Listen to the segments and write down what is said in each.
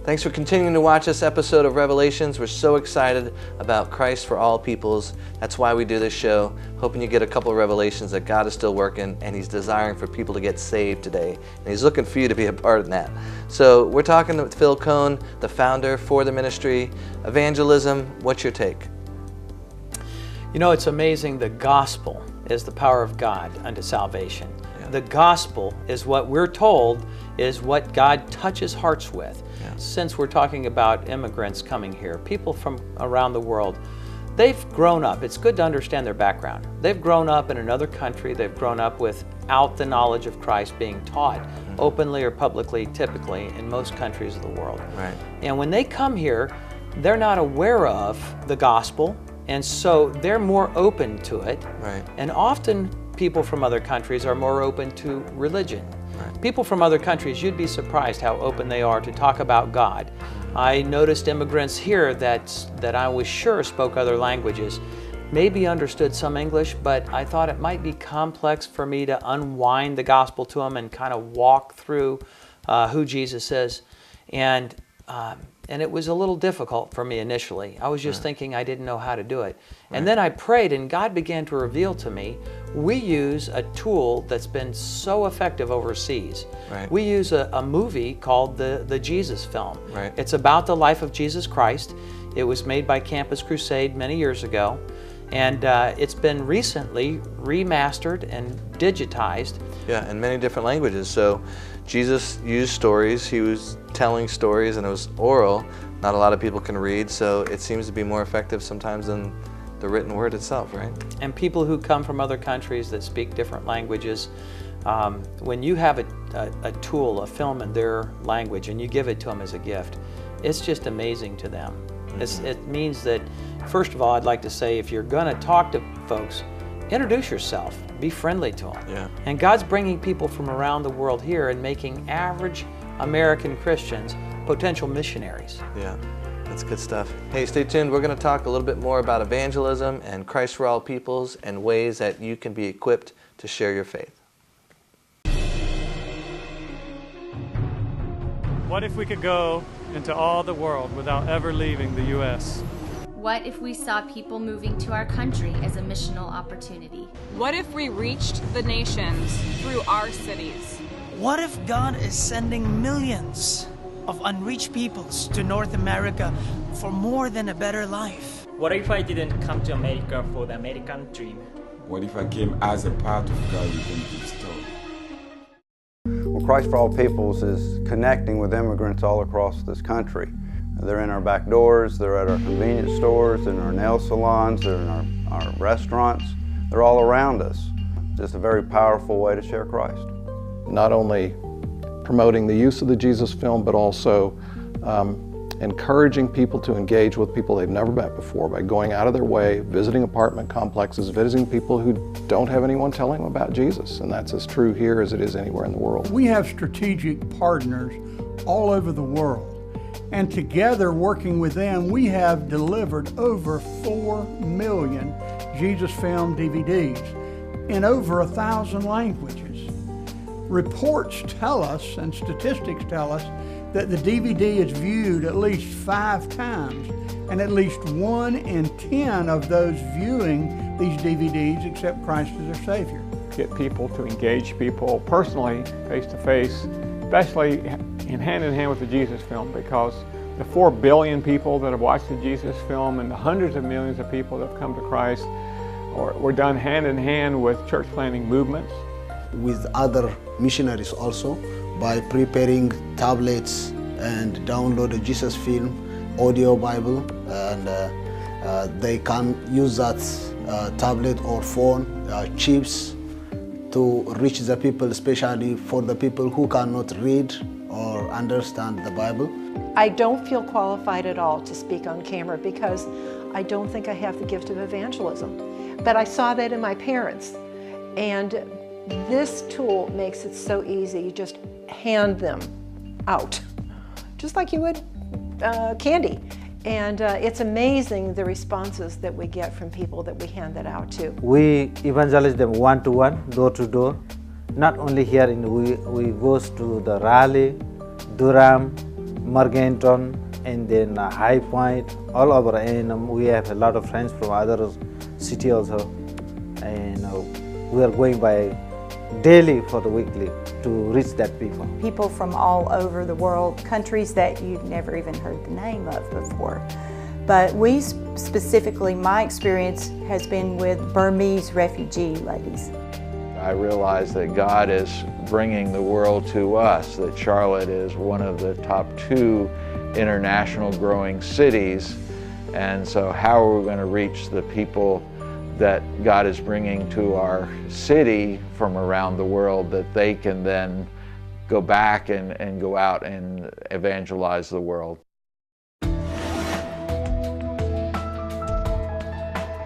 Thanks for continuing to watch this episode of Revelations. We're so excited about Christ for all peoples. That's why we do this show, hoping you get a couple of revelations that God is still working and He's desiring for people to get saved today. And He's looking for you to be a part of that. So we're talking with Phil Cohn, the founder for the ministry. Evangelism, what's your take? You know, it's amazing. The gospel is the power of God unto salvation. The gospel is what we're told is what God touches hearts with. Since we're talking about immigrants coming here, people from around the world, they've grown up. It's good to understand their background. They've grown up in another country. They've grown up without the knowledge of Christ being taught openly or publicly, typically, in most countries of the world. Right. And when they come here, they're not aware of the gospel, and so they're more open to it. Right. And often people from other countries are more open to religion. Right. People from other countries, you'd be surprised how open they are to talk about God. I noticed immigrants here that I was sure spoke other languages, maybe understood some English, but I thought it might be complex for me to unwind the gospel to them and kind of walk through who Jesus is. And it was a little difficult for me initially. I was just thinking I didn't know how to do it. And then I prayed and God began to reveal to me, we use a tool that's been so effective overseas. Right. We use a movie called the Jesus Film. Right. It's about the life of Jesus Christ. It was made by Campus Crusade many years ago. And it's been recently remastered and digitized. Yeah, in many different languages. So Jesus used stories. He was telling stories, and it was oral. Not a lot of people can read, so it seems to be more effective sometimes than the written word itself, right? And people who come from other countries that speak different languages, when you have a tool, a film in their language, and you give it to them as a gift, it's just amazing to them. It means that, first of all, I'd like to say, if you're going to talk to folks, introduce yourself. Be friendly to them. Yeah. And God's bringing people from around the world here and making average American Christians potential missionaries. Yeah, that's good stuff. Hey, stay tuned. We're going to talk a little bit more about evangelism and Christ for all peoples and ways that you can be equipped to share your faith. What if we could go into all the world without ever leaving the U.S.? What if we saw people moving to our country as a missional opportunity? What if we reached the nations through our cities? What if God is sending millions of unreached peoples to North America for more than a better life? What if I didn't come to America for the American dream? What if I came as a part of God's redemptive story? Well, Christ for All Peoples is connecting with immigrants all across this country. They're in our back doors, they're at our convenience stores, they're in our nail salons, they're in our restaurants. They're all around us. Just a very powerful way to share Christ. Not only promoting the use of the Jesus Film, but also encouraging people to engage with people they've never met before by going out of their way, visiting apartment complexes, visiting people who don't have anyone telling them about Jesus. And that's as true here as it is anywhere in the world. We have strategic partners all over the world. And together, working with them, we have delivered over 4 million Jesus Film DVDs in over 1,000 languages. Reports tell us, and statistics tell us, that the DVD is viewed at least 5 times, and at least 1 in 10 of those viewing these DVDs accept Christ as their Savior. Get people to engage people personally, face to face, especially in hand with the Jesus Film, because the 4 billion people that have watched the Jesus Film and the hundreds of millions of people that have come to Christ were done hand in hand with church planting movements. With other missionaries also, by preparing tablets and download the Jesus Film audio Bible, and they can use that tablet or phone chips to reach the people, especially for the people who cannot read or understand the Bible. I don't feel qualified at all to speak on camera because I don't think I have the gift of evangelism. But I saw that in my parents, and this tool makes it so easy. You just hand them out, just like you would candy. And it's amazing the responses that we get from people that we hand that out to. We evangelize them one-to-one, door-to-door. Not only here, we go to the Raleigh, Durham, Morganton, and then High Point, all over. And we have a lot of friends from other city also. And we are going by daily for the weekly to reach that people. People from all over the world, countries that you've never even heard the name of before. But we specifically, my experience has been with Burmese refugee ladies. I realize that God is bringing the world to us, that Charlotte is one of the top 2 international growing cities. And so how are we going to reach the people that God is bringing to our city from around the world, that they can then go back and go out and evangelize the world?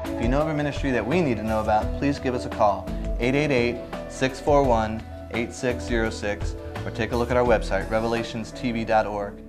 If you know of a ministry that we need to know about, please give us a call, 888-641-8606, or take a look at our website, revelationstv.org.